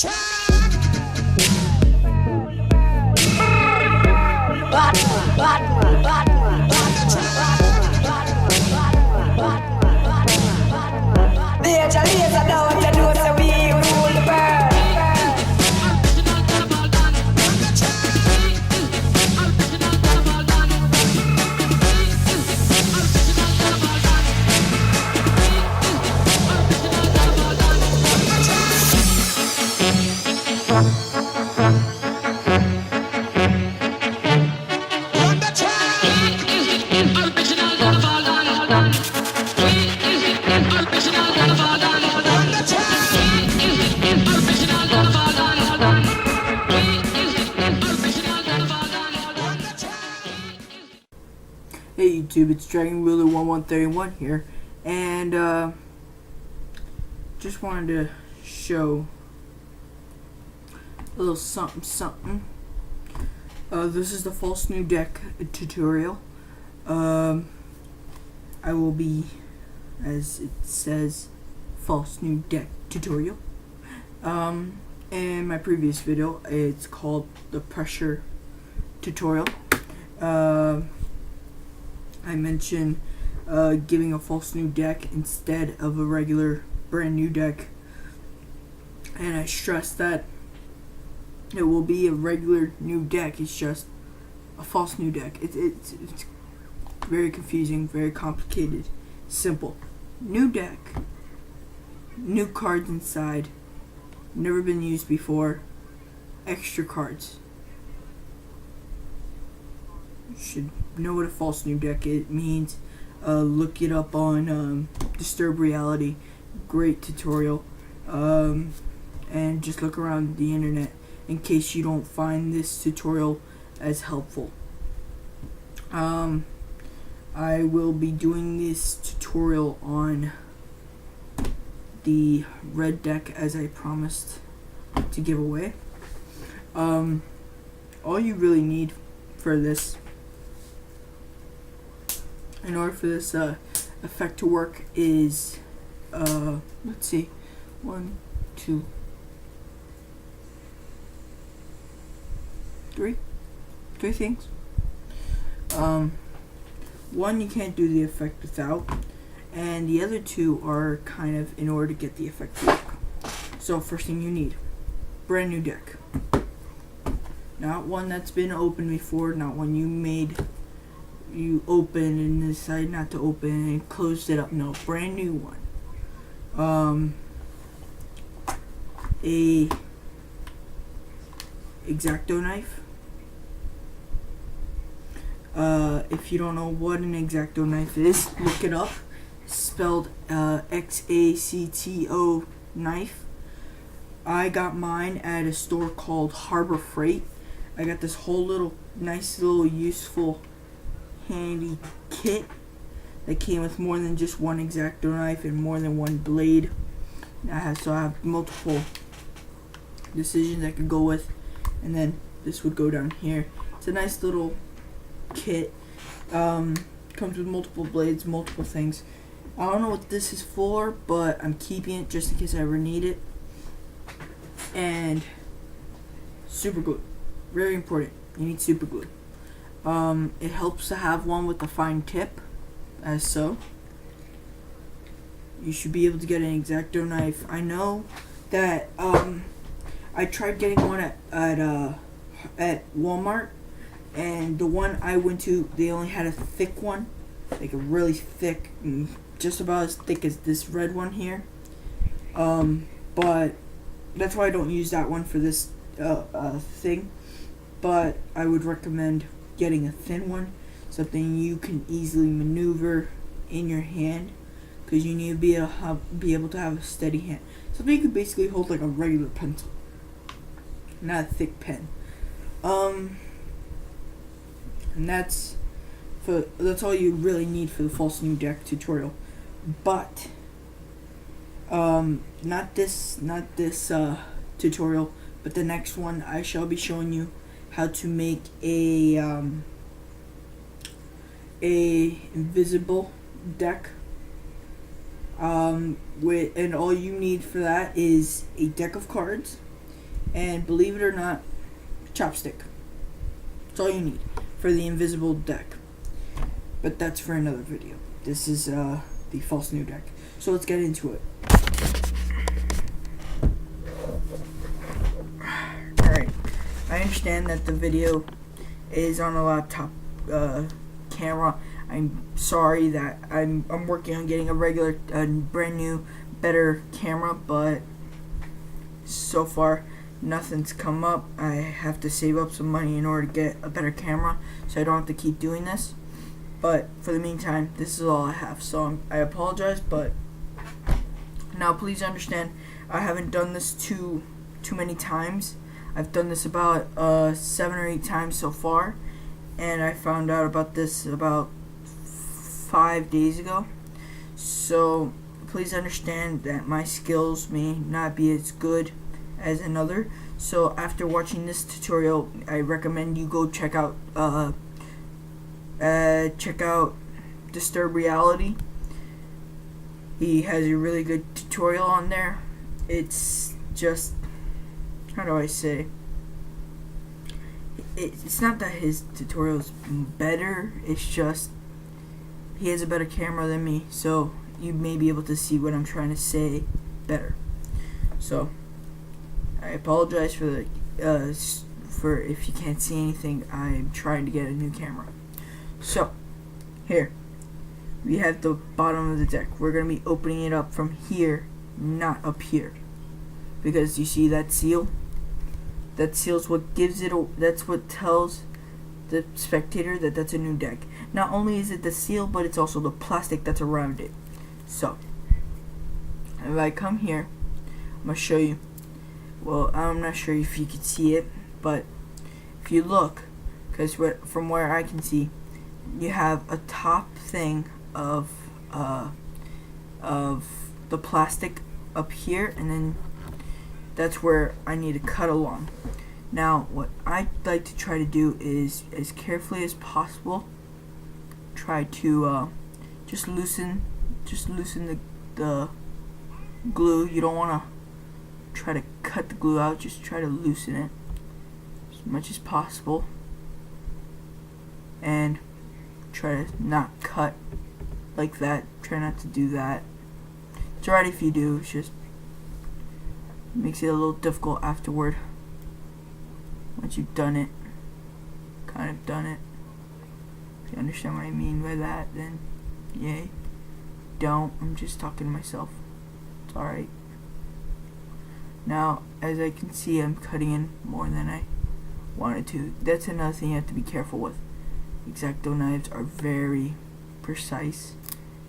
Hey YouTube, it's Dragon Wheeler 1131 here, and just wanted to show a little something. This is the false new deck tutorial. I will be, as it says, false new deck tutorial. In my previous video, it's called the pressure tutorial. I mentioned giving a false new deck instead of a regular brand new deck, and I stress that it will be a regular new deck. It's just a false new deck. It's very confusing, very complicated. Simple. New deck, new cards inside, never been used before, extra cards. You should know what a false new deck means. Look it up on Disturb Reality. Great tutorial. And just look around the internet in case you don't find this tutorial as helpful. I will be doing this tutorial on the red deck as I promised to give away. All you really need for this, in order for this effect to work, is let's see, 1, 2, 3 things. One, you can't do the effect without, and the other two are kind of in order to get the effect to work. So first thing you need, brand new deck. Not one that's been opened before, not one you opened and decided not to open and closed it up. No, brand new one. A X-Acto knife. If you don't know what an X-Acto knife is, look it up. It's spelled X-A-C-T-O knife. I got mine at a store called Harbor Freight. I got this whole little nice little useful handy kit that came with more than just one X-Acto knife and more than one blade. So I have multiple decisions I could go with, and then this would go down here. It's a nice little kit. Comes with multiple blades, multiple things. I don't know what this is for, but I'm keeping it just in case I ever need it. And super glue, very important. You need super glue. It helps to have one with a fine tip, as so. You should be able to get an X-Acto knife. I know that I tried getting one at Walmart, and the one I went to, they only had a thick one, like a really thick, just about as thick as this red one here. But that's why I don't use that one for this thing. But I would recommend getting a thin one, something you can easily maneuver in your hand, because you need to be able to have a steady hand. Something you can basically hold like a regular pencil, not a thick pen. And that's all you really need for the false new deck tutorial. But not this tutorial, but the next one I shall be showing you how to make a invisible deck. And all you need for that is a deck of cards and believe it or not, chopstick. That's all you need for the invisible deck. But that's for another video. This is the false new deck. So let's get into it. Alright, I understand that the video is on a laptop camera. I'm sorry that I'm working on getting a brand new, better camera, but so far nothing's come up. I have to save up some money in order to get a better camera, so I don't have to keep doing this. But for the meantime, this is all I have. So I apologize, but now please understand, I haven't done this too many times. I've done this about 7 or 8 times so far, and I found out about this about 5 days ago. So please understand that my skills may not be as good as another. So after watching this tutorial, I recommend you go check out Disturb Reality. He has a really good tutorial on there. It's just, how do I say, it's not that his tutorial's better, it's just he has a better camera than me, so you may be able to see what I'm trying to say better. So I apologize for if you can't see anything. I'm trying to get a new camera. So here we have the bottom of the deck. We're gonna be opening it up from here, not up here, because you see that seal? That seal's what gives it that's what tells the spectator that that's a new deck. Not only is it the seal, but it's also the plastic that's around it. So if I come here, I'm gonna show you. Well, I'm not sure if you can see it, but if you look, because from where I can see, you have a top thing of the plastic up here, and then that's where I need to cut along. Now, what I like to try to do is, as carefully as possible, try to just loosen the glue. You don't want to try to cut the glue out, just try to loosen it as much as possible, and try to not cut like that. Try not to do that. It's alright if you do, it's just makes it a little difficult afterward. Once you've done it, kind of done it. If you understand what I mean by that, then yay. Don't, I'm just talking to myself. It's alright. Now, as I can see, I'm cutting in more than I wanted to. That's another thing you have to be careful with. X-Acto knives are very precise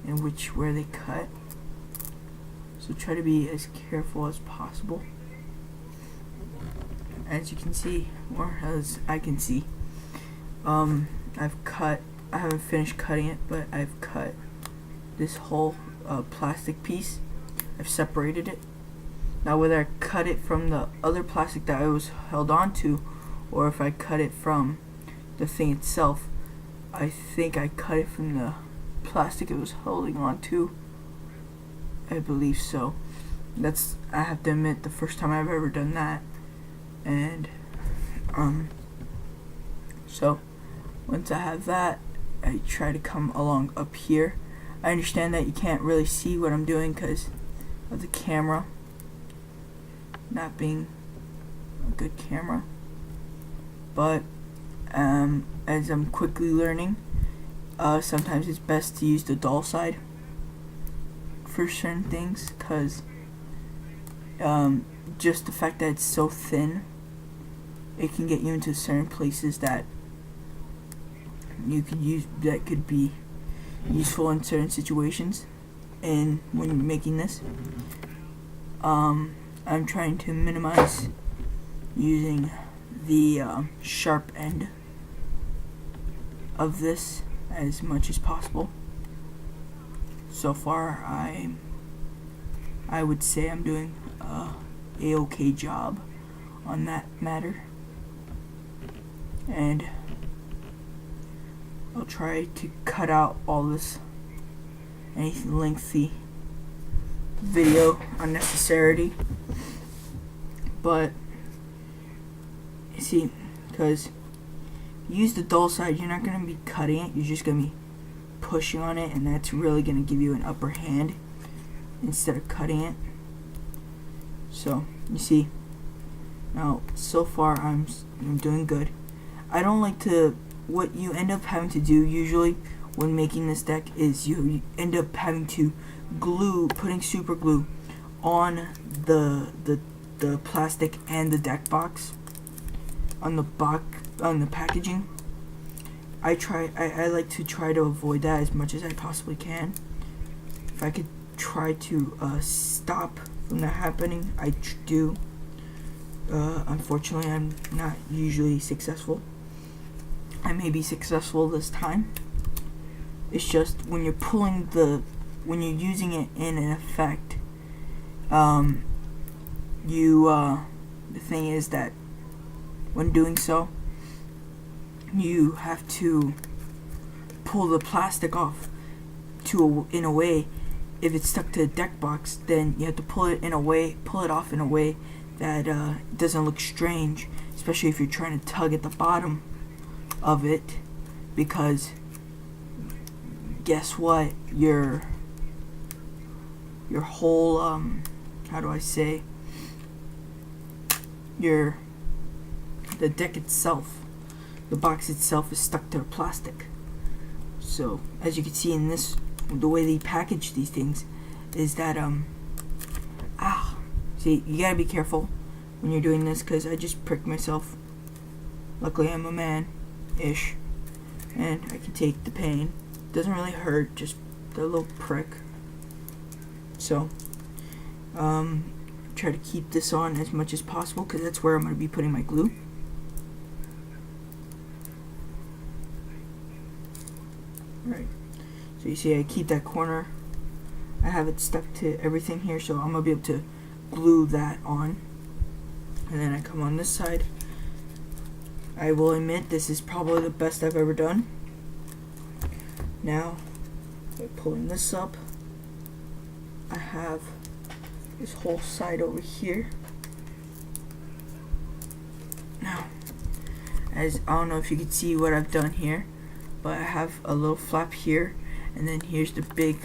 in where they cut. So try to be as careful as possible. As you can see, or as I can see, I haven't finished cutting it, but I've cut this whole plastic piece. I've separated it. Now whether I cut it from the other plastic that I was held on to, or if I cut it from the thing itself, I think I cut it from the plastic it was holding on to. I believe so. I have to admit, the first time I've ever done that. And so once I have that, I try to come along up here. I understand that you can't really see what I'm doing because of the camera not being a good camera, but as I'm quickly learning, sometimes it's best to use the dull side for certain things, because just the fact that it's so thin, it can get you into certain places that you could use, that could be useful in certain situations. And when you're making this, I'm trying to minimize using the sharp end of this as much as possible. So far, I would say I'm doing a okay job on that matter, and I'll try to cut out all this, any lengthy video unnecessary, but See, because use the dull side, you're not going to be cutting it, you're just going to be pushing on it, and that's really going to give you an upper hand instead of cutting it. So you see, now so far I'm doing good. I don't like to, what you end up having to do usually when making this deck is you end up having to putting super glue on the plastic and the deck box on the packaging. I like to try to avoid that as much as I possibly can. If I could try to stop from that happening, I do. Unfortunately, I'm not usually successful. I may be successful this time. It's just when you're when you're using it in an effect, the thing is that when doing so, you have to pull the plastic off in a way. If it's stuck to a deck box, then you have to pull it off in a way that it doesn't look strange, especially if you're trying to tug at the bottom of it, because guess what, your whole how do I say, the deck itself, the box itself is stuck to the plastic. So as you can see in this, the way they package these things is that see, you gotta be careful when you're doing this, because I just pricked myself. Luckily I'm a man-ish and I can take the pain. Doesn't really hurt, just a little prick. So try to keep this on as much as possible, because that's where I'm going to be putting my glue. Alright, so you see I keep that corner, I have it stuck to everything here, so I'm going to be able to glue that on. And then I come on this side. I will admit this is probably the best I've ever done. Now, by pulling this up, I have this whole side over here. Now, as I don't know if you can see what I've done here, but I have a little flap here, and then here's the big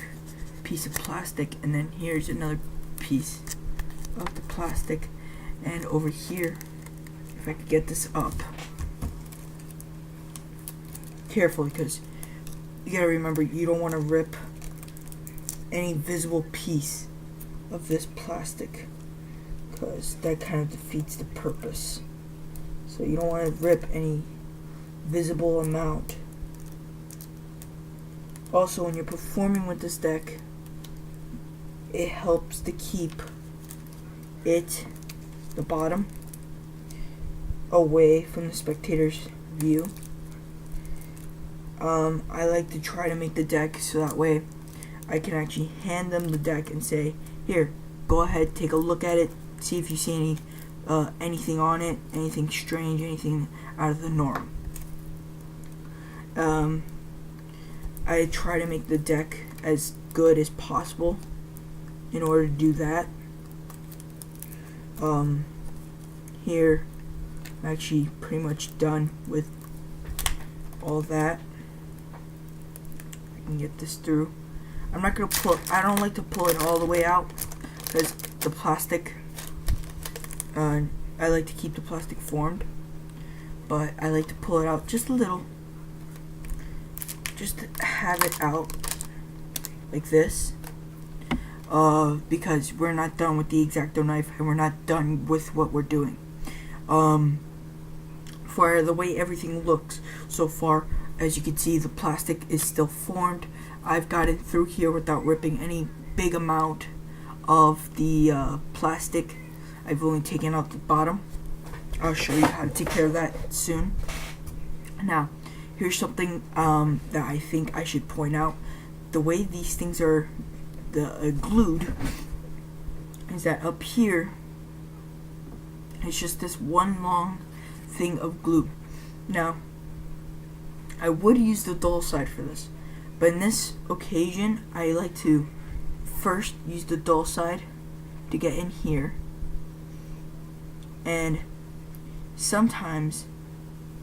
piece of plastic, and then here's another piece of the plastic, and over here, if I could get this up carefully, because you gotta remember, you don't want to rip any visible piece of this plastic, because that kind of defeats the purpose. So you don't want to rip any visible amount. Also, when you're performing with this deck, it helps to keep the bottom, away from the spectator's view. I like to try to make the deck so that way I can actually hand them the deck and say, here, go ahead, take a look at it, see if you see anything on it, anything strange, anything out of the norm. I try to make the deck as good as possible in order to do that. Here, I'm actually pretty much done with all that. I can get this through. I'm not gonna I don't like to pull it all the way out, because the plastic, I like to keep the plastic formed, but I like to pull it out just a little, just to have it out like this, because we're not done with the X-Acto knife, and we're not done with what we're doing. For the way everything looks so far, as you can see, the plastic is still formed. I've got it through here without ripping any big amount of the plastic. I've only taken out the bottom. I'll show you how to take care of that soon. Now, here's something that I think I should point out. The way these things are glued is that up here, it's just this one long thing of glue. Now, I would use the dull side for this, but in this occasion, I like to first use the dull side to get in here, and Sometimes,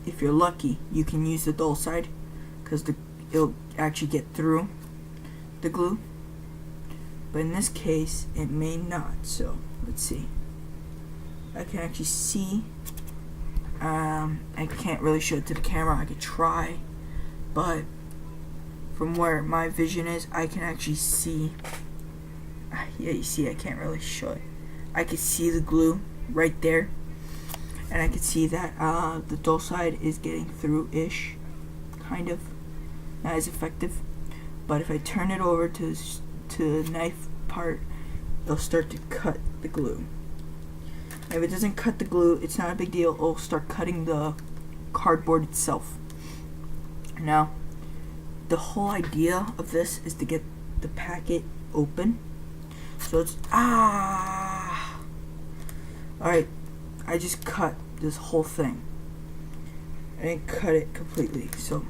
if you're lucky, you can use the dull side because it'll actually get through the glue. But in this case, it may not. So let's see. I can actually see. I can't really show it to the camera. I could try, but from where my vision is, I can actually see. Yeah, you see, I can't really show it. I could see the glue right there, and I could see that the dull side is getting through-ish, kind of, not as effective. But if I turn it over to the knife part, it'll start to cut the glue. If it doesn't cut the glue, it's not a big deal. It'll start cutting the cardboard itself. Now, the whole idea of this is to get the packet open. So it's alright, I just cut this whole thing. I didn't cut it completely, so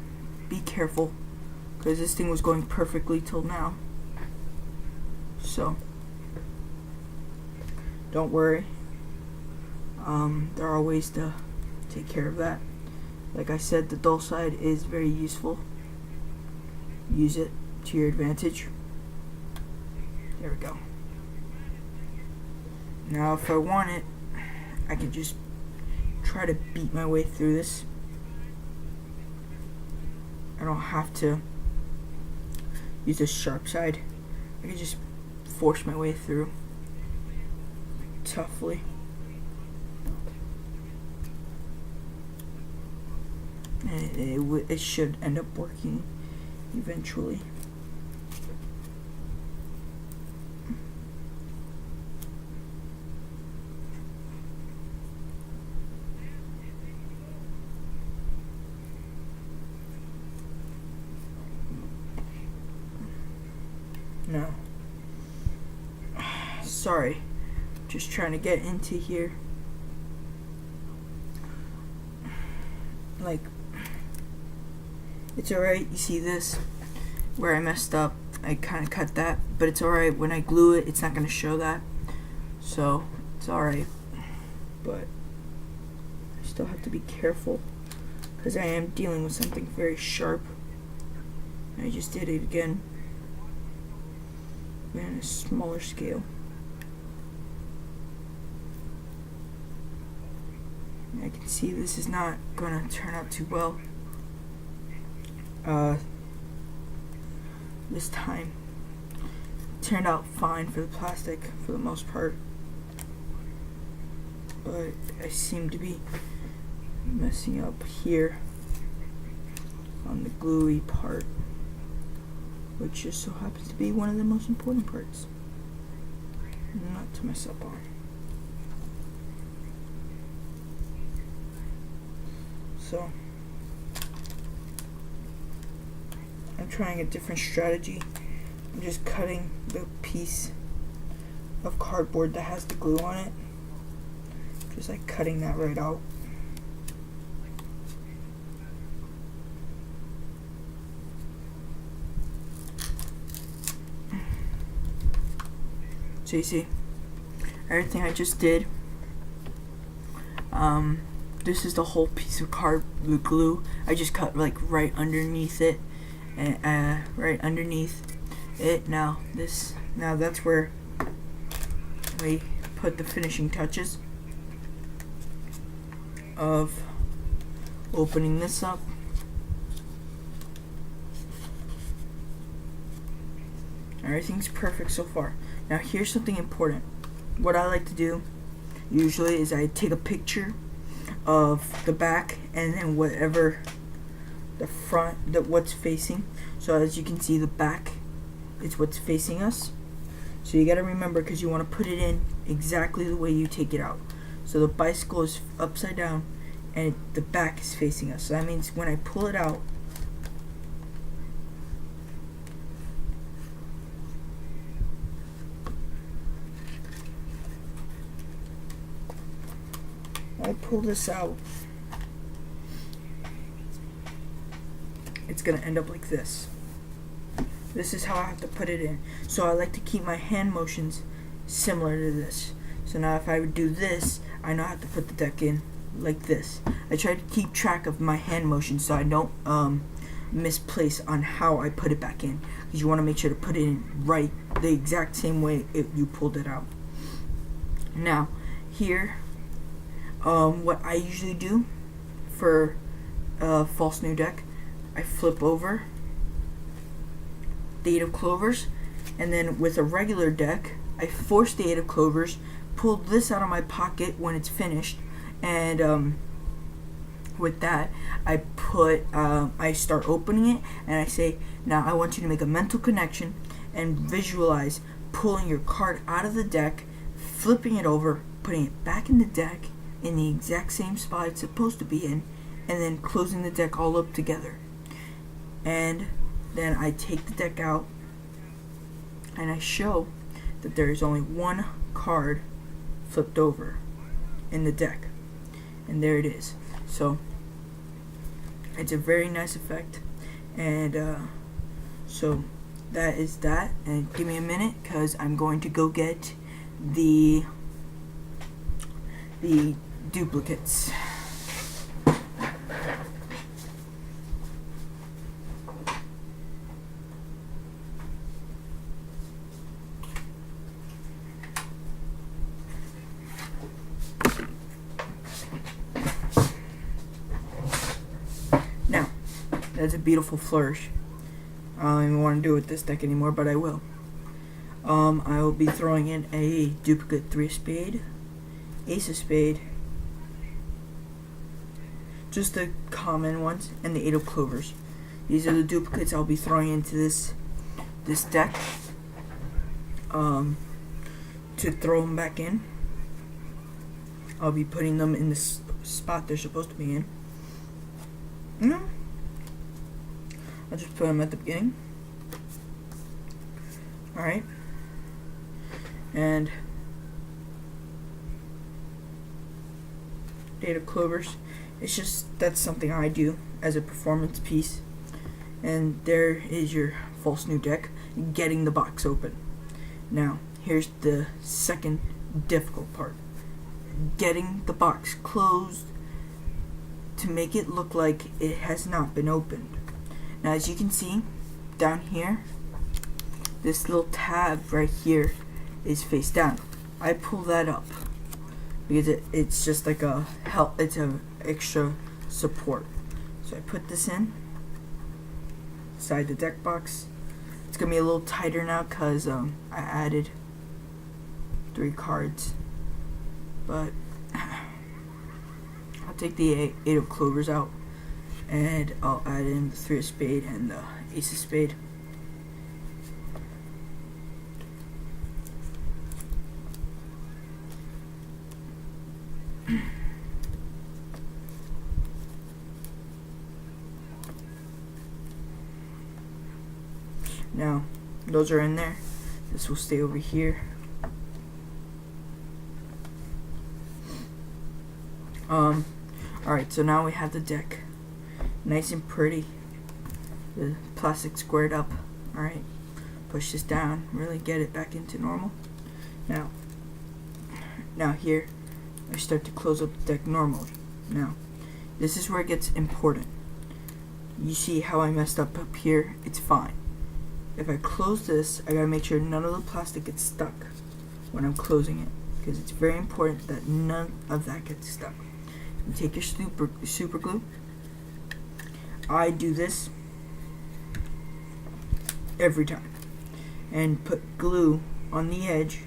be careful, because this thing was going perfectly till now. So don't worry. There are ways to take care of that. Like I said, the dull side is very useful. Use it to your advantage. There we go. Now if I want it, I can just try to beat my way through this. I don't have to use the sharp side. I can just force my way through toughly. And it should end up working eventually. No. Sorry. Just trying to get into here. Like, it's alright, you see this? Where I messed up, I kind of cut that. But it's alright, when I glue it, it's not going to show that. So, it's alright. But, I still have to be careful. Because I am dealing with something very sharp. I just did it again. On a smaller scale. I can see this is not gonna turn out too well. This time it turned out fine for the plastic for the most part, but I seem to be messing up here on the gluey part, which just so happens to be one of the most important parts not to mess up on. So I'm trying a different strategy. I'm just cutting the piece of cardboard that has the glue on it, just like cutting that right out. So you see, everything I just did, this is the whole piece of the glue. I just cut like right underneath it, and right underneath it. Now that's where we put the finishing touches of opening this up. Everything's perfect so far. Now here's something important. What I like to do usually is I take a picture of the back and then whatever the front, what's facing. So as you can see, the back is what's facing us. So you got to remember, because you want to put it in exactly the way you take it out. So the bicycle is upside down and the back is facing us. So that means when I pull it out, pull this out, it's gonna end up like this. This is how I have to put it in. So I like to keep my hand motions similar to this. So now if I would do this, I know how to put the deck in like this. I try to keep track of my hand motion so I don't misplace on how I put it back in, because you want to make sure to put it in right the exact same way you pulled it out. Now here, what I usually do for a false new deck, I flip over the 8 of clovers, and then with a regular deck I force the 8 of clovers, pull this out of my pocket when it's finished, and with that I start opening it, and I say, now I want you to make a mental connection and visualize pulling your card out of the deck, flipping it over, putting it back in the deck in the exact same spot it's supposed to be in, and then closing the deck all up together. And then I take the deck out and I show that there is only one card flipped over in the deck, and there it is. So it's a very nice effect, and so that is that. And give me a minute, because I'm going to go get the duplicates. Now, that's a beautiful flourish. I don't even want to do it with this deck anymore, but I will. I will be throwing in a duplicate 3 of spade, ace of spade, just the common ones, and the 8 of clovers. These are the duplicates I'll be throwing into this deck to throw them back in. I'll be putting them in the spot they're supposed to be in. No, I'll just put them at the beginning. Alright. And 8 of clovers. It's just, that's something I do as a performance piece. And there is your false new deck, getting the box open. Now, here's the second difficult part. Getting the box closed to make it look like it has not been opened. Now, as you can see down here, this little tab right here is face down. I pull that up because it's just like a help, it's an extra support. So I put this in inside the deck box. It's gonna be a little tighter now because I added 3 cards, but I'll take the 8 of clovers out, and I'll add in the 3 of spade and the ace of spade. Now, those are in there. This will stay over here. Alright, so now we have the deck nice and pretty. The plastic squared up. Alright, push this down, really get it back into normal. Now here, I start to close up the deck normally. Now, this is where it gets important. You see how I messed up here? It's fine. If I close this, I gotta make sure none of the plastic gets stuck when I'm closing it, because it's very important that none of that gets stuck. You take your super glue. I do this every time, and put glue on the edge,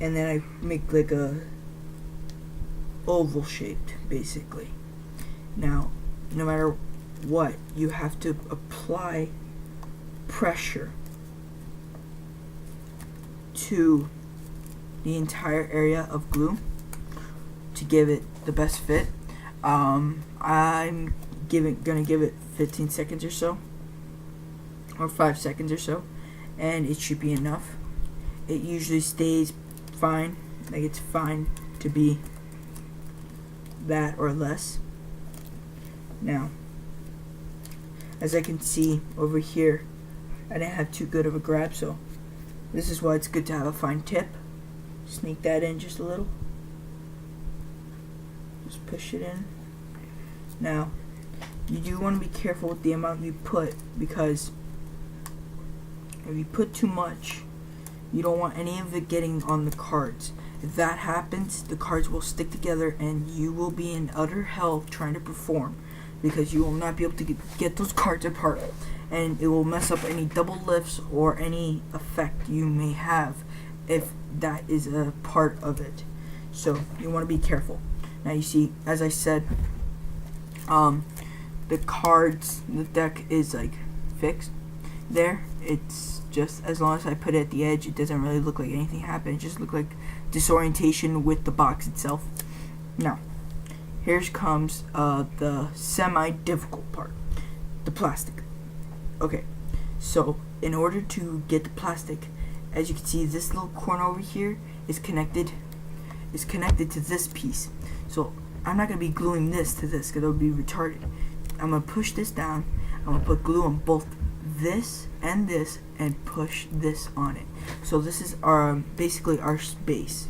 and then I make like a oval shaped, basically. Now, no matter what, you have to apply pressure to the entire area of glue to give it the best fit. I'm gonna give it 15 seconds or so, or 5 seconds or so, and it should be enough. It usually stays fine, like it's fine to be that or less. Now, as I can see over here, I didn't have too good of a grab, so this is why it's good to have a fine tip. Sneak that in just a little. Just push it in. Now, you do want to be careful with the amount you put, because if you put too much, you don't want any of it getting on the cards. If that happens, the cards will stick together and you will be in utter hell trying to perform, because you will not be able to get those cards apart, and it will mess up any double lifts or any effect you may have if that is a part of it. So you want to be careful. Now you see, as I said, the cards, the deck is like fixed there. It's just, as long as I put it at the edge, it doesn't really look like anything happened. It just looked like disorientation with the box itself. Now, here comes the semi-difficult part, the plastic. Okay, so in order to get the plastic, as you can see, this little corner over here is connected to this piece. So I'm not going to be gluing this to this because it would be retarded. I'm going to push this down. I'm going to put glue on both this and push this on it. So this is our basically our base.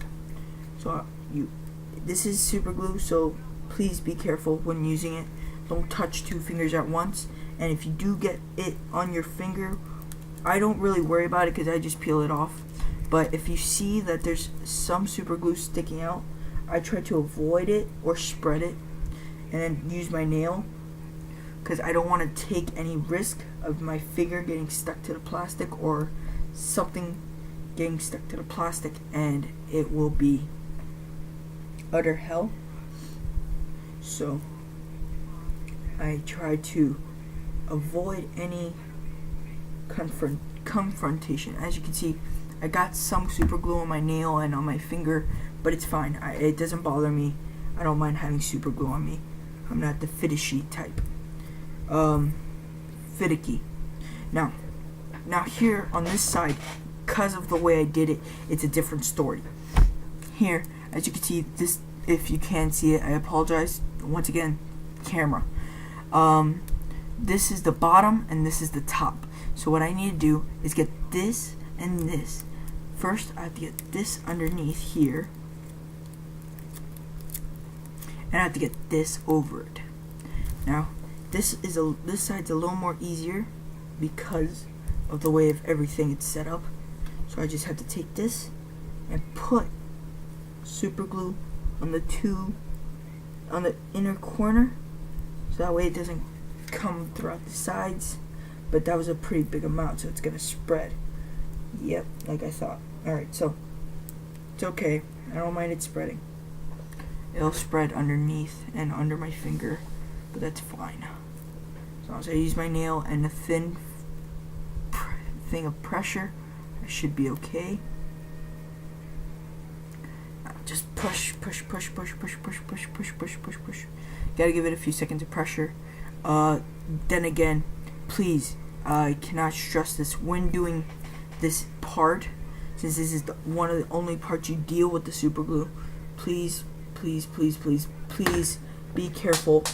So this is super glue, so please be careful when using it. Don't touch two fingers at once, and if you do get it on your finger, I don't really worry about it because I just peel it off. But if you see that there's some super glue sticking out, I try to avoid it or spread it and then use my nail, because I don't want to take any risk of my finger getting stuck to the plastic or something getting stuck to the plastic, and it will be utter hell. So I try to avoid any confrontation. As you can see, I got some super glue on my nail and on my finger, but it's fine. It doesn't bother me. I don't mind having super glue on me. I'm not the fidishy type. Finicky. Now here on this side, because of the way I did it, it's a different story. Here, as you can see, this, if you can see it, I apologize once again, camera. This is the bottom and this is the top. So what I need to do is get this and this. First, I have to get this underneath here, and I have to get this over it. Now, this side's a little more easier because of the way of everything it's set up. So I just have to take this and put super glue on the inner corner, so that way it doesn't come throughout the sides. But that was a pretty big amount, so it's gonna spread. Yep, like I thought. Alright, so it's okay. I don't mind it spreading. It'll spread underneath and under my finger, but that's fine. As long as I use my nail and a thin thing of pressure, I should be okay. Now just push. Gotta give it a few seconds of pressure. Then again, please, I cannot stress this when doing this part, since this is one of the only parts you deal with the super glue. Please be careful.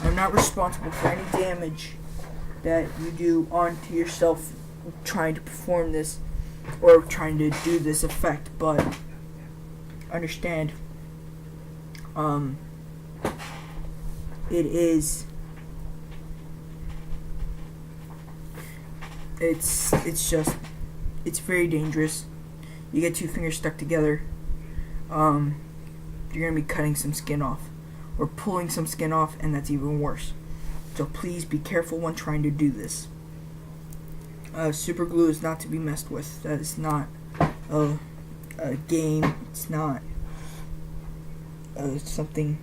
I'm not responsible for any damage that you do onto yourself trying to perform this or trying to do this effect, but understand, it's very dangerous. You get two fingers stuck together, you're gonna be cutting some skin off or pulling some skin off, and that's even worse. So please be careful when trying to do this. Super glue is not to be messed with. That is not a game. It's not something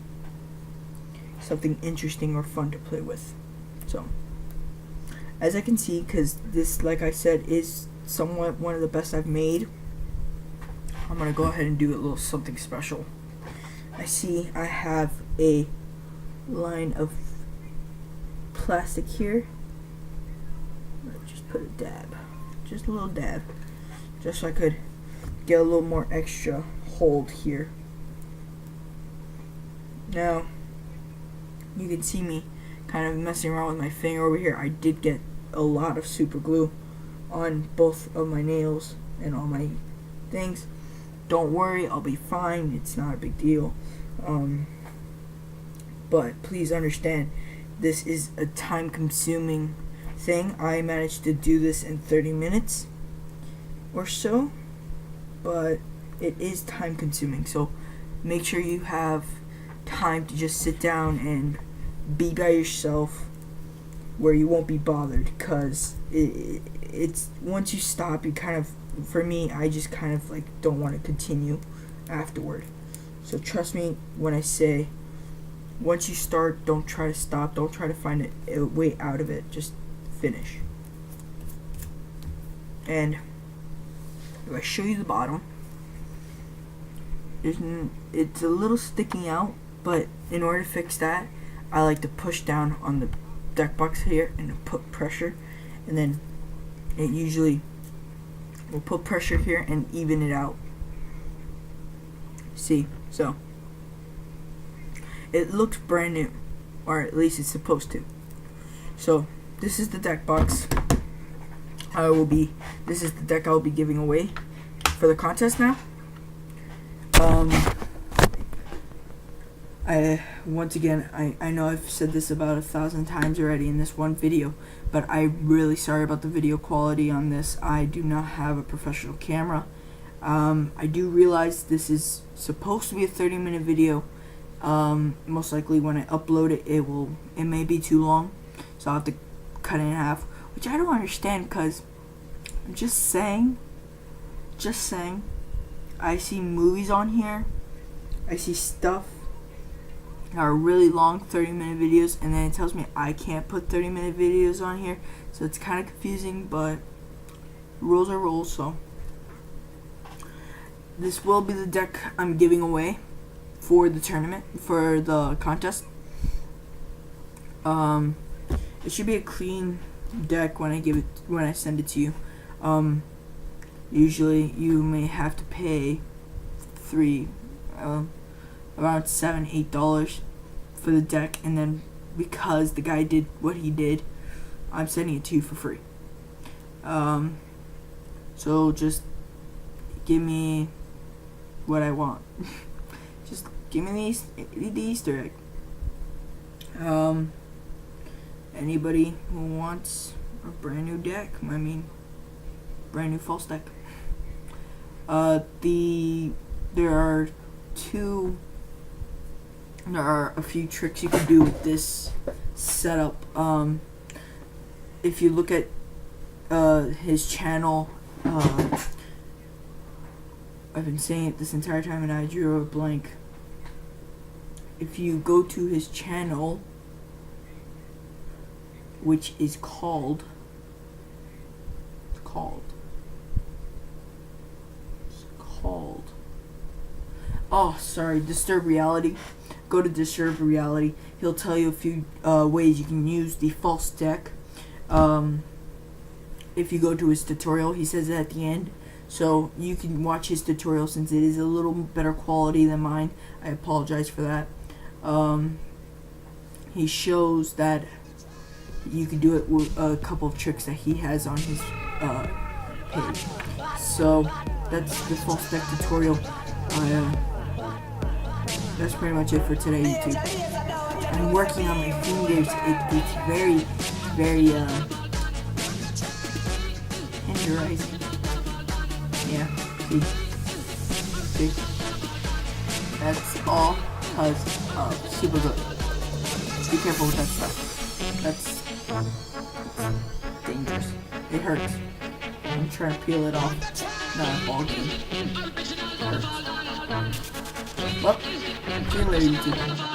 interesting or fun to play with. So, as I can see, because this, like I said, is somewhat one of the best I've made, I'm going to go ahead and do a little something special. I see I have a line of plastic here. Let's just put a dab. Just a little dab. Just so I could get a little more extra hold here. Now, you can see me kind of messing around with my finger over here. I did get a lot of super glue on both of my nails and all my things. Don't worry, I'll be fine. It's not a big deal. but please understand, this is a time-consuming thing. I managed to do this in 30 minutes or so, but it is time-consuming, so make sure you have time to just sit down and be by yourself where you won't be bothered, because it's once you stop, you kind of, for me, I just kind of like don't want to continue afterward. So trust me when I say, once you start, don't try to stop, don't try to find a way out of it, just finish. And if I show you the bottom, it's a little sticking out, but in order to fix that, I like to push down on the deck box here and put pressure, and then it usually will put pressure here and even it out. See, so it looks brand new, or at least it's supposed to. So this is the deck box. This is the deck I will be giving away for the contest now. Once again, I know I've said this about 1,000 times already in this one video, but I'm really sorry about the video quality on this. I do not have a professional camera. I do realize this is supposed to be a 30-minute video. Most likely when I upload it, it may be too long, so I'll have to cut it in half, which I don't understand, because I'm just saying, I see movies on here, I see stuff that are really long 30-minute videos, and then it tells me I can't put 30-minute videos on here, so it's kind of confusing, but rules are rules. So this will be the deck I'm giving away for the tournament, for the contest. It should be a clean deck when I send it to you. Usually you may have to pay around $7-8 for the deck, and then because the guy did what he did, I'm sending it to you for free. So just give me what I want. Just give me the Easter egg. Anybody who wants a brand new deck, I mean brand new false deck. There are a few tricks you can do with this setup. If you look at his channel, I've been saying it this entire time and I drew a blank. If you go to his channel, which is called Disturb Reality. Go to Disturb Reality. He'll tell you a few ways you can use the false deck. If you go to his tutorial, he says it at the end, so you can watch his tutorial. Since it is a little better quality than mine, I apologize for that. He shows that you can do it with a couple of tricks that he has on his page. So that's the false deck tutorial. That's pretty much it for today, YouTube. I'm working on my fingers. It's very, very tenderizing. Yeah, see? That's all because of super good. Be careful with that stuff. That's dangerous. It hurts. I'm trying to peel it off. Not a ball game. It hurts. Well, see you later, YouTube.